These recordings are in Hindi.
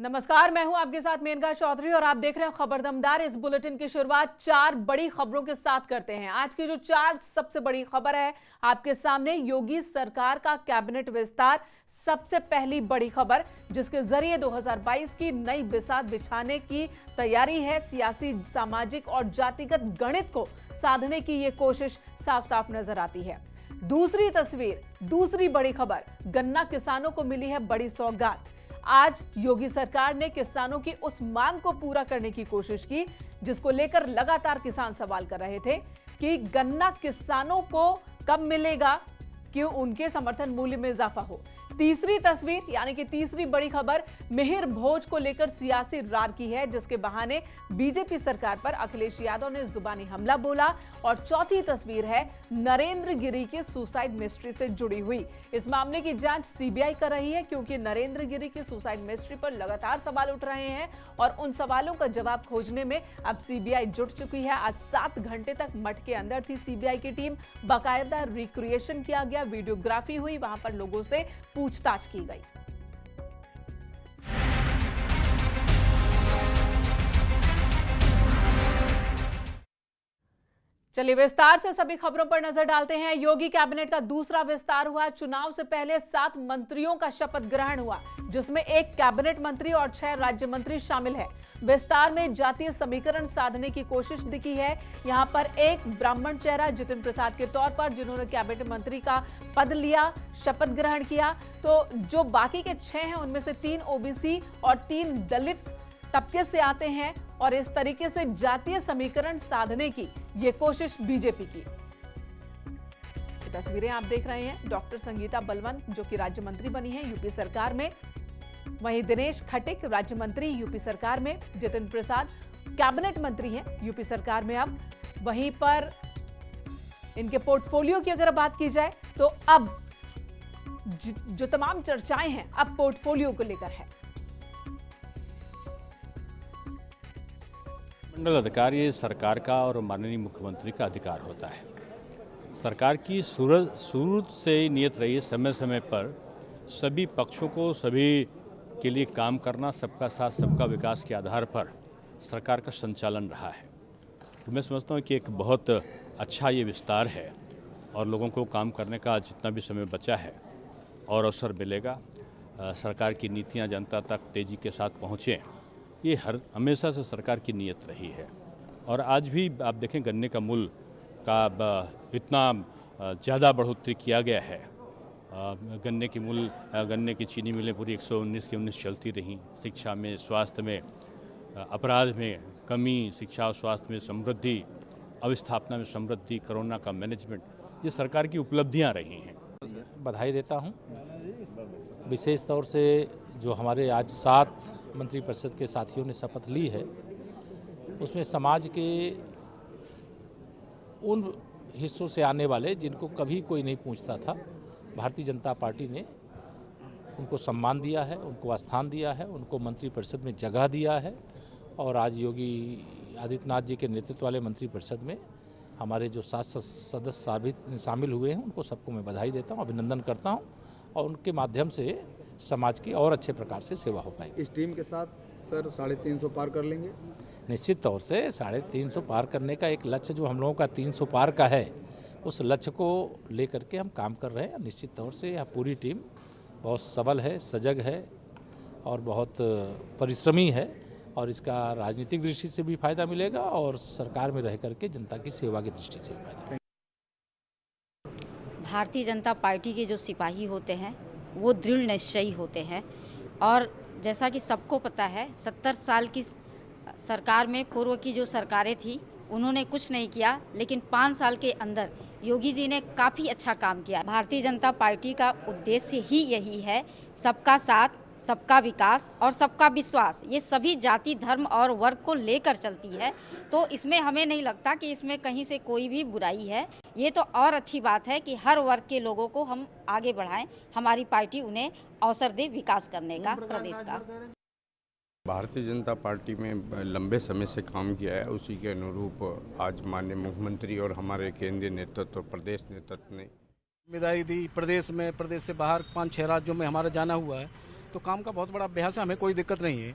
नमस्कार, मैं हूं आपके साथ मेनका चौधरी और आप देख रहे हैं खबर दमदार। इस बुलेटिन की शुरुआत 4 बड़ी खबरों के साथ करते हैं। आज की जो 4 सबसे बड़ी खबर है आपके सामने, योगी सरकार का कैबिनेट विस्तार। सबसे पहली बड़ी खबर, जिसके जरिए 2022 की नई बिसात बिछाने की तैयारी है। सियासी, सामाजिक और जातिगत गणित को साधने की ये कोशिश साफ साफ नजर आती है। दूसरी तस्वीर, दूसरी बड़ी खबर, गन्ना किसानों को मिली है बड़ी सौगात। आज योगी सरकार ने किसानों की उस मांग को पूरा करने की कोशिश की जिसको लेकर लगातार किसान सवाल कर रहे थे कि गन्ना किसानों को कब मिलेगा, क्यों उनके समर्थन मूल्य में इजाफा हो। तीसरी तस्वीर यानी कि तीसरी बड़ी खबर, मिहिर भोज को लेकर सियासी रार की है, जिसके बहाने बीजेपी सरकार पर अखिलेश यादव ने जुबानी हमला बोला। और चौथी तस्वीर है नरेंद्र गिरी की सुसाइड मिस्ट्री से जुड़ी हुई। इस मामले की जांच सीबीआई कर रही है, क्योंकि नरेंद्र गिरी की सुसाइड मिस्ट्री पर लगातार सवाल उठ रहे हैं और उन सवालों का जवाब खोजने में अब सीबीआई जुट चुकी है। आज 7 घंटे तक मठ के अंदर थी सीबीआई की टीम। बाकायदा रिक्रिएशन किया गया, वीडियोग्राफी हुई, वहां पर लोगों से पूछताछ की गई। चलिए विस्तार से सभी खबरों पर नजर डालते हैं। योगी कैबिनेट का दूसरा विस्तार हुआ। चुनाव से पहले 7 मंत्रियों का शपथ ग्रहण हुआ, जिसमें 1 कैबिनेट मंत्री और 6 राज्य मंत्री शामिल है। विस्तार में जातीय समीकरण साधने की कोशिश दिखी है। यहां पर एक ब्राह्मण चेहरा जितिन प्रसाद के तौर पर, जिन्होंने कैबिनेट मंत्री का पद लिया, शपथ ग्रहण किया। तो जो बाकी के 6 हैं उनमें से 3 ओबीसी और 3 दलित तबके से आते हैं और इस तरीके से जातीय समीकरण साधने की यह कोशिश बीजेपी की। तस्वीरें आप देख रहे हैं डॉक्टर संगीता बलवंत, जो कि राज्य मंत्री बनी है यूपी सरकार में। वहीं दिनेश खटिक राज्य मंत्री यूपी सरकार में। जितिन प्रसाद कैबिनेट मंत्री हैं यूपी सरकार में अब। वहीं पर इनके पोर्टफोलियो की अगर बात की जाए तो अब जो तमाम चर्चाएं हैं अब पोर्टफोलियो को लेकर है। मंडल अधिकार ये सरकार का और माननीय मुख्यमंत्री का अधिकार होता है। सरकार की शुरू से ही नियत रही है समय समय पर सभी पक्षों को सभी के लिए काम करना, सबका साथ सबका विकास के आधार पर सरकार का संचालन रहा है। तो मैं समझता हूँ कि एक बहुत अच्छा ये विस्तार है और लोगों को काम करने का जितना भी समय बचा है और अवसर मिलेगा, सरकार की नीतियाँ जनता तक तेज़ी के साथ पहुँचें, ये हमेशा से सरकार की नीयत रही है। और आज भी आप देखें गन्ने का मूल्य का इतना ज़्यादा बढ़ोतरी किया गया है। गन्ने की चीनी मिलें पूरी 119 की 19 चलती रहीं। शिक्षा में, स्वास्थ्य में, अपराध में कमी, शिक्षा और स्वास्थ्य में समृद्धि, अवस्थापना में समृद्धि, कोरोना का मैनेजमेंट, ये सरकार की उपलब्धियां रही हैं। बधाई देता हूं, विशेष तौर से जो हमारे आज 7 मंत्रिपरिषद के साथियों ने शपथ ली है, उसमें समाज के उन हिस्सों से आने वाले जिनको कभी कोई नहीं पूछता था, भारतीय जनता पार्टी ने उनको सम्मान दिया है, उनको स्थान दिया है, उनको मंत्रिपरिषद में जगह दिया है। और आज योगी आदित्यनाथ जी के नेतृत्व वाले मंत्रिपरिषद में हमारे जो 7 सदस्य शामिल हुए हैं, उनको सबको मैं बधाई देता हूं, अभिनंदन करता हूं और उनके माध्यम से समाज की और अच्छे प्रकार से सेवा हो पाएगी। इस टीम के साथ सर 350 पार कर लेंगे? निश्चित तौर से 350 पार करने का एक लक्ष्य जो हम लोगों का 300 पार का है, उस लक्ष्य को लेकर के हम काम कर रहे हैं। निश्चित तौर से यह पूरी टीम बहुत सबल है, सजग है और बहुत परिश्रमी है और इसका राजनीतिक दृष्टि से भी फायदा मिलेगा और सरकार में रह करके जनता की सेवा की दृष्टि से भी फायदा। भारतीय जनता पार्टी के जो सिपाही होते हैं वो दृढ़ निश्चयी होते हैं और जैसा कि सबको पता है 70 साल की सरकार में पूर्व की जो सरकारें थी उन्होंने कुछ नहीं किया, लेकिन 5 साल के अंदर योगी जी ने काफ़ी अच्छा काम किया। भारतीय जनता पार्टी का उद्देश्य ही यही है, सबका साथ, सबका विकास और सबका विश्वास। ये सभी जाति, धर्म और वर्ग को लेकर चलती है, तो इसमें हमें नहीं लगता कि इसमें कहीं से कोई भी बुराई है। ये तो और अच्छी बात है कि हर वर्ग के लोगों को हम आगे बढ़ाएं, हमारी पार्टी उन्हें अवसर दे विकास करने का प्रदेश का। भारतीय जनता पार्टी में लंबे समय से काम किया है, उसी के अनुरूप आज माननीय मुख्यमंत्री और हमारे केंद्रीय नेतृत्व और प्रदेश नेतृत्व ने जिम्मेदारी दी। प्रदेश से बाहर 5-6 राज्यों में हमारा जाना हुआ है, तो काम का बहुत बड़ा अभ्यास है, हमें कोई दिक्कत नहीं है।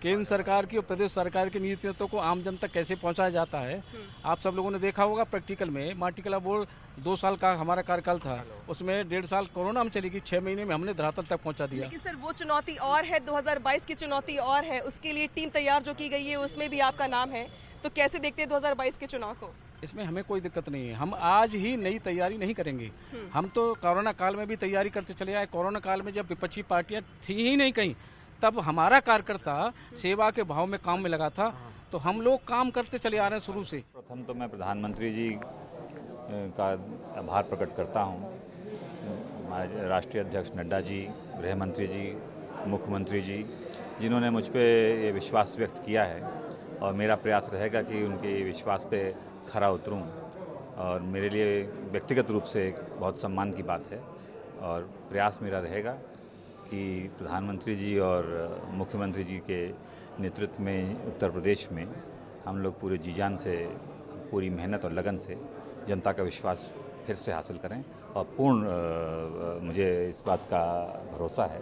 केंद्र सरकार की और प्रदेश सरकार की नीतियों को आम जन तक कैसे पहुंचाया जाता है, आप सब लोगों ने देखा होगा प्रैक्टिकल में। माटी कला बोर्ड 2 साल का हमारा कार्यकाल था, उसमें 1.5 साल कोरोना में चली गई, 6 महीने में हमने धरातल तक पहुंचा दिया। लेकिन सर वो चुनौती और है, 2022 की चुनौती और है, उसके लिए टीम तैयार जो की गई है उसमें भी आपका नाम है, तो कैसे देखते हैं 2022 के चुनाव को? इसमें हमें कोई दिक्कत नहीं है, हम आज ही नई तैयारी नहीं करेंगे। हम तो कोरोना काल में भी तैयारी करते चले आए। कोरोना काल में जब विपक्षी पार्टियां थी ही नहीं कहीं, तब हमारा कार्यकर्ता सेवा के भाव में काम में लगा था, तो हम लोग काम करते चले आ रहे हैं शुरू से। प्रथम तो मैं प्रधानमंत्री जी का आभार प्रकट करता हूँ, राष्ट्रीय अध्यक्ष नड्डा जी, गृह मंत्री जी, मुख्यमंत्री जी, जिन्होंने मुझ पे ये विश्वास व्यक्त किया है, और मेरा प्रयास रहेगा कि उनके विश्वास पे खरा उतरूं। और मेरे लिए व्यक्तिगत रूप से एक बहुत सम्मान की बात है, और प्रयास मेरा रहेगा कि प्रधानमंत्री जी और मुख्यमंत्री जी के नेतृत्व में उत्तर प्रदेश में हम लोग पूरे जी जान से, पूरी मेहनत और लगन से जनता का विश्वास फिर से हासिल करें। और पूर्ण मुझे इस बात का भरोसा है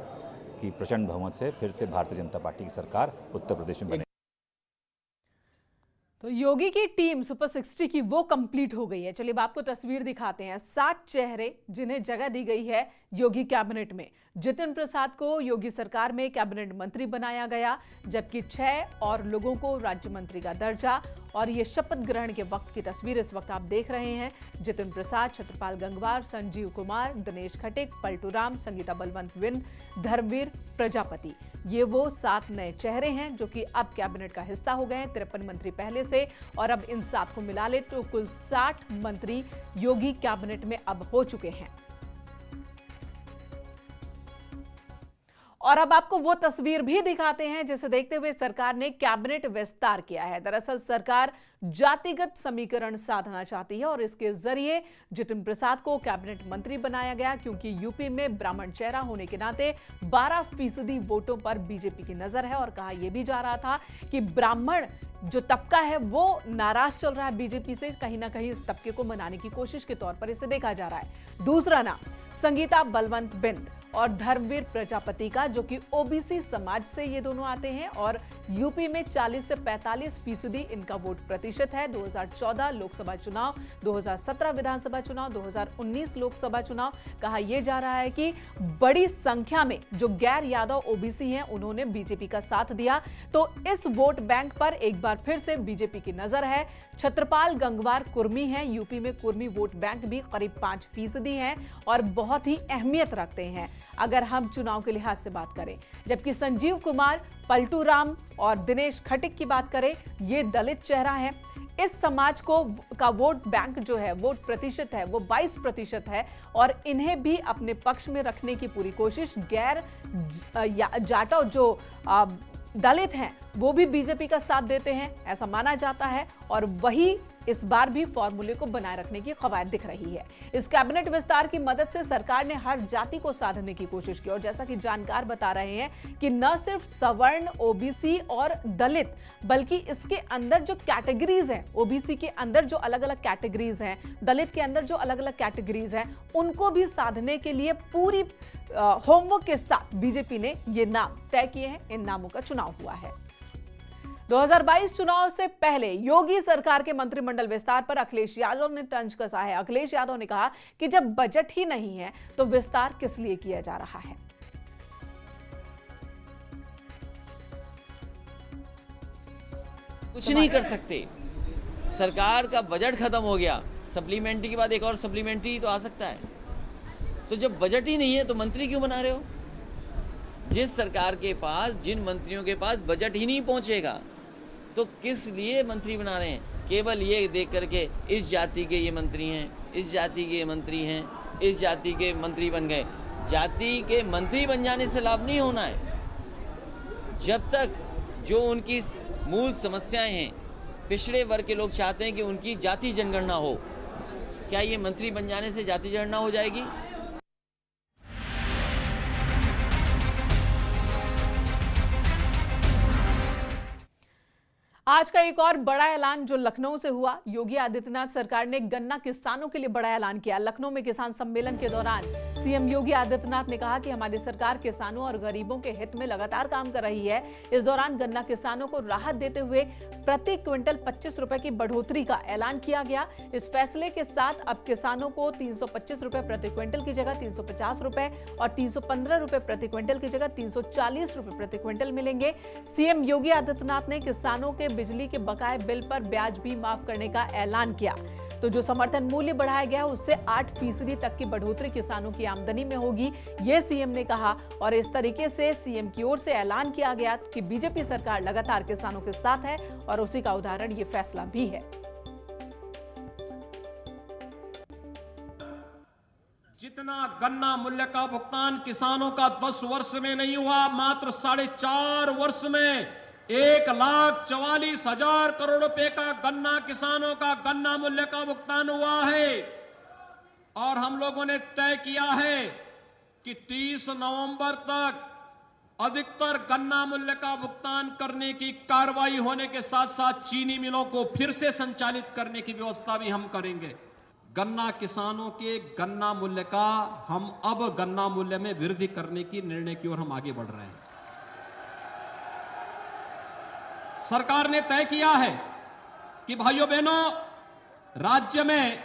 कि प्रचंड बहुमत से फिर से भारतीय जनता पार्टी की सरकार उत्तर प्रदेश में बने। तो योगी की टीम सुपर 60 की वो कंप्लीट हो गई है। चलिए अब आपको तस्वीर दिखाते हैं। 7 चेहरे जिन्हें जगह दी गई है योगी कैबिनेट में। जितिन प्रसाद को योगी सरकार में कैबिनेट मंत्री बनाया गया, जबकि 6 और लोगों को राज्य मंत्री का दर्जा। और ये शपथ ग्रहण के वक्त की तस्वीर इस वक्त आप देख रहे हैं। जितिन प्रसाद, छत्रपाल गंगवार, संजीव कुमार, दिनेश खटिक, पलटू राम, संगीता बलवंत बिंद, धर्मवीर प्रजापति, ये वो 7 नए चेहरे हैं जो कि अब कैबिनेट का हिस्सा हो गए हैं। 53 मंत्री पहले से, और अब इन 7 को मिला ले तो कुल 60 मंत्री योगी कैबिनेट में अब हो चुके हैं। और अब आपको वो तस्वीर भी दिखाते हैं जिसे देखते हुए सरकार ने कैबिनेट विस्तार किया है। दरअसल सरकार जातिगत समीकरण साधना चाहती है, और इसके जरिए जितिन प्रसाद को कैबिनेट मंत्री बनाया गया, क्योंकि यूपी में ब्राह्मण चेहरा होने के नाते 12% वोटों पर बीजेपी की नजर है। और कहा यह भी जा रहा था कि ब्राह्मण जो तबका है वो नाराज चल रहा है बीजेपी से, कहीं ना कहीं इस तबके को मनाने की कोशिश के तौर पर इसे देखा जा रहा है। दूसरा नाम संगीता बलवंत बिंद और धर्मवीर प्रजापति का, जो कि ओबीसी समाज से ये दोनों आते हैं, और यूपी में 40 से 45% इनका वोट प्रतिशत है। 2014 लोकसभा चुनाव, 2017 विधानसभा चुनाव, 2019 लोकसभा चुनाव, कहा यह जा रहा है कि बड़ी संख्या में जो गैर यादव ओबीसी हैं उन्होंने बीजेपी का साथ दिया। तो इस वोट बैंक पर एक बार फिर से बीजेपी की नजर है। छत्रपाल गंगवार कुर्मी हैं, यूपी में कुर्मी वोट बैंक भी करीब 5% हैं और बहुत ही अहमियत रखते हैं अगर हम चुनाव के लिहाज से बात करें। जबकि संजीव कुमार, पलटू राम और दिनेश खटिक की बात करें, ये दलित चेहरा है। इस समाज को का वोट बैंक जो है, वोट प्रतिशत है, वो 22% है, और इन्हें भी अपने पक्ष में रखने की पूरी कोशिश। गैर जाटव जो दलित हैं वो भी बीजेपी का साथ देते हैं, ऐसा माना जाता है, और वही इस बार भी फॉर्मूले को बनाए रखने की कवायद दिख रही है। इस कैबिनेट विस्तार की मदद से सरकार ने हर जाति को साधने की कोशिश की, और जैसा कि जानकार बता रहे हैं कि न सिर्फ सवर्ण, ओबीसी और दलित, बल्कि इसके अंदर जो कैटेगरीज हैं, ओबीसी के अंदर जो अलग अलग कैटेगरीज हैं, दलित के अंदर जो अलग अलग कैटेगरीज हैं, उनको भी साधने के लिए पूरी होमवर्क के साथ बीजेपी ने ये नाम तय किए हैं। इन नामों का चुनाव हुआ है। 2022 चुनाव से पहले योगी सरकार के मंत्रिमंडल विस्तार पर अखिलेश यादव ने तंज कसा है। अखिलेश यादव ने कहा कि जब बजट ही नहीं है तो विस्तार किस लिए किया जा रहा है। कुछ नहीं कर सकते, सरकार का बजट खत्म हो गया, सप्लीमेंट्री के बाद एक और सप्लीमेंट्री तो आ सकता है। तो जब बजट ही नहीं है तो मंत्री क्यों बना रहे हो? जिस सरकार के पास, जिन मंत्रियों के पास बजट ही नहीं पहुंचेगा तो किस लिए मंत्री बना रहे हैं? केवल ये देख करके इस जाति के ये मंत्री हैं, इस जाति के मंत्री हैं, इस जाति के मंत्री बन गए। जाति के मंत्री बन जाने से लाभ नहीं होना है। जब तक जो उनकी मूल समस्याएं हैं, पिछड़े वर्ग के लोग चाहते हैं कि उनकी जाति जनगणना हो, क्या ये मंत्री बन जाने से जाति जनगणना हो जाएगी? आज का एक और बड़ा ऐलान जो लखनऊ से हुआ। योगी आदित्यनाथ सरकार ने गन्ना किसानों के लिए बड़ा ऐलान किया। लखनऊ में किसान सम्मेलन के दौरान सीएम योगी आदित्यनाथ ने कहा कि हमारी सरकार किसानों और गरीबों के हित में लगातार काम कर रही है। इस दौरान गन्ना किसानों को राहत देते हुए प्रति क्विंटल 25 रुपए की बढ़ोतरी का ऐलान किया गया। इस फैसले के साथ अब किसानों को 325 रुपए प्रति क्विंटल की जगह 350 रुपए और 315 रुपए प्रति क्विंटल की जगह 340 रुपए प्रति क्विंटल मिलेंगे। सीएम योगी आदित्यनाथ ने किसानों के बिजली के बकाये बिल पर ब्याज भी माफ करने का ऐलान किया। तो जो समर्थन मूल्य बढ़ाया गया उससे 8% तक की बढ़ोतरी किसानों की आमदनी में होगी, ये सीएम ने कहा। और इस तरीके से सीएम की ओर से ऐलान किया गया कि बीजेपी सरकार लगातार किसानों के साथ है और उसी का उदाहरण ये फैसला भी है। जितना गन्ना मूल्य का भुगतान किसानों का 10 वर्ष में नहीं हुआ, मात्र 4.5 वर्ष में 1,44,000 करोड़ रुपए का गन्ना किसानों का गन्ना मूल्य का भुगतान हुआ है। और हम लोगों ने तय किया है कि 30 नवंबर तक अधिकतर गन्ना मूल्य का भुगतान करने की कार्रवाई होने के साथ साथ चीनी मिलों को फिर से संचालित करने की व्यवस्था भी हम करेंगे। गन्ना किसानों के गन्ना मूल्य का हम अब गन्ना मूल्य में वृद्धि करने की निर्णय की ओर हम आगे बढ़ रहे हैं। सरकार ने तय किया है कि भाइयों बहनों, राज्य में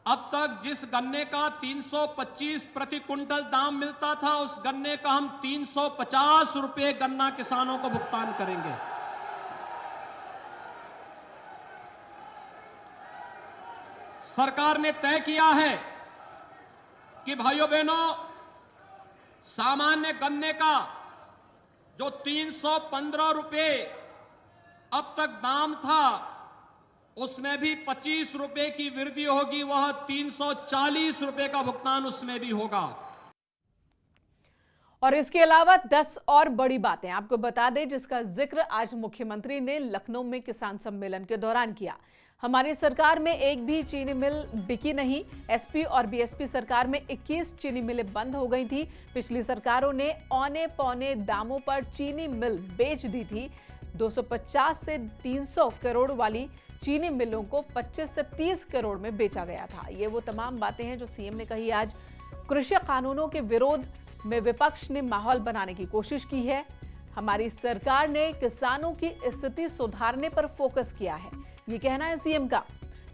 अब तक जिस गन्ने का 325 प्रति क्विंटल दाम मिलता था, उस गन्ने का हम 350 रुपए गन्ना किसानों को भुगतान करेंगे। सरकार ने तय किया है कि भाइयों बहनों, सामान्य गन्ने का जो 315 रुपए अब तक दाम था, उसमें भी 25 रुपए की वृद्धि होगी, वह 340 रुपए का भुगतान उसमें भी होगा। और इसके अलावा 10 और बड़ी बातें आपको बता दें, जिसका जिक्र आज मुख्यमंत्री ने लखनऊ में किसान सम्मेलन के दौरान किया। हमारी सरकार में एक भी चीनी मिल बिकी नहीं। एसपी और बीएसपी सरकार में 21 चीनी मिलें बंद हो गई थी। पिछली सरकारों ने औने पौने दामों पर चीनी मिल बेच दी थी। 250 से 300 करोड़ वाली चीनी मिलों को 25 से 30 करोड़ में बेचा गया था। ये वो तमाम बातें हैं जो सीएम ने कही आज। कृषि कानूनों के विरोध में विपक्ष ने माहौल बनाने की कोशिश की है। हमारी सरकार ने किसानों की स्थिति सुधारने पर फोकस किया है, ये कहना है सीएम का।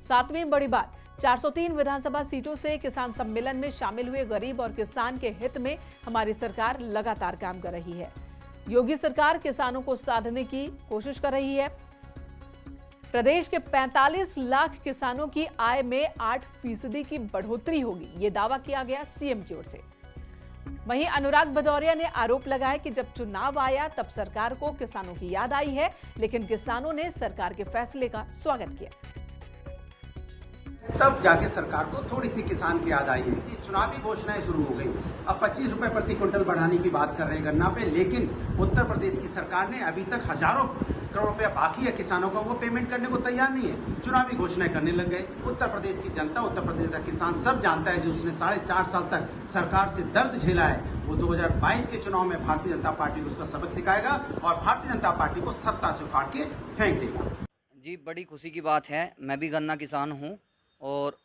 सातवीं बड़ी बात, 403 विधानसभा सीटों से किसान सम्मेलन में शामिल हुए गरीब और किसान के हित में हमारी सरकार लगातार काम कर रही है। योगी सरकार किसानों को साधने की कोशिश कर रही है। प्रदेश के 45 लाख किसानों की आय में 8% की बढ़ोतरी होगी, ये दावा किया गया सीएम की ओर से। वहीं अनुराग भदौरिया ने आरोप लगाया कि जब चुनाव आया तब सरकार को किसानों की याद आई है, लेकिन किसानों ने सरकार के फैसले का स्वागत किया। तब जाके सरकार को थोड़ी सी किसान की याद आई है कि चुनावी घोषणाएं शुरू हो गई। अब 25 रुपए प्रति क्विंटल बढ़ाने की बात कर रहे हैं गन्ना पे, लेकिन उत्तर प्रदेश की सरकार ने अभी तक हजारों करोड़ रुपया बाकी है किसानों का, वो पेमेंट करने को तैयार नहीं है। चुनावी घोषणाएं करने लग गए। उत्तर प्रदेश की जनता, उत्तर प्रदेश का किसान सब जानता है, जो उसने 4.5 साल तक सरकार से दर्द झेला है, वो 2022 के चुनाव में भारतीय जनता पार्टी को उसका सबक सिखाएगा और भारतीय जनता पार्टी को सत्ता से उखाड़ के फेंक देगा। जी, बड़ी खुशी की बात है। मैं भी गन्ना किसान हूँ और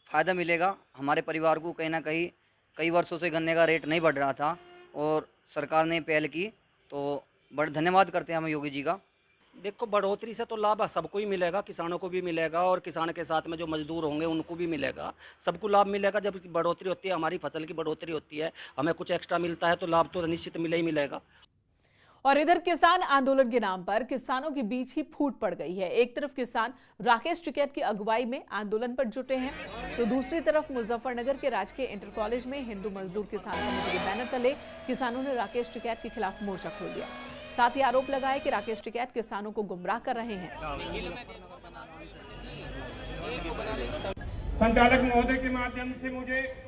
फ़ायदा मिलेगा हमारे परिवार को। कहीं ना कहीं कई वर्षों से गन्ने का रेट नहीं बढ़ रहा था और सरकार ने पहल की, तो बड़ा धन्यवाद करते हैं हम योगी जी का। देखो, बढ़ोतरी से तो लाभ सबको ही मिलेगा, किसानों को भी मिलेगा और किसान के साथ में जो मजदूर होंगे उनको भी मिलेगा, सबको लाभ मिलेगा। जब बढ़ोतरी होती है, हमारी फसल की बढ़ोतरी होती है, हमें कुछ एक्स्ट्रा मिलता है, तो लाभ तो निश्चित मिलेगा। और इधर किसान आंदोलन के नाम पर किसानों के बीच ही फूट पड़ गई है। एक तरफ किसान राकेश टिकैत की अगुवाई में आंदोलन पर जुटे हैं, तो दूसरी तरफ मुजफ्फरनगर के राजकीय इंटर कॉलेज में हिंदू मजदूर किसान समिति के बैनर तले किसानों ने राकेश टिकैत के खिलाफ मोर्चा खोल दिया। साथ ही आरोप लगाया कि राकेश टिकैत किसानों को गुमराह कर रहे हैं। संचालक महोदय के माध्यम से मुझे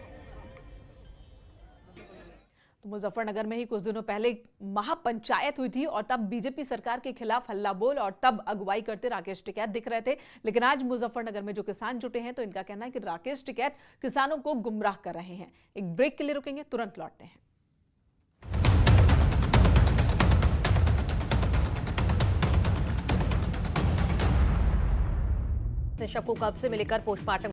तो मुजफ्फरनगर में ही कुछ दिनों पहले महापंचायत हुई थी और तब बीजेपी सरकार के खिलाफ हल्ला बोल और तब अगुवाई करते राकेश टिकैत दिख रहे थे। लेकिन आज मुजफ्फरनगर में जो किसान जुटे हैं तो इनका कहना है कि राकेश टिकैत किसानों को गुमराह कर रहे हैं। एक ब्रेक के लिए रुकेंगे, तुरंत लौटते हैं। शव को कब्जे में लेकर पोस्टमार्टम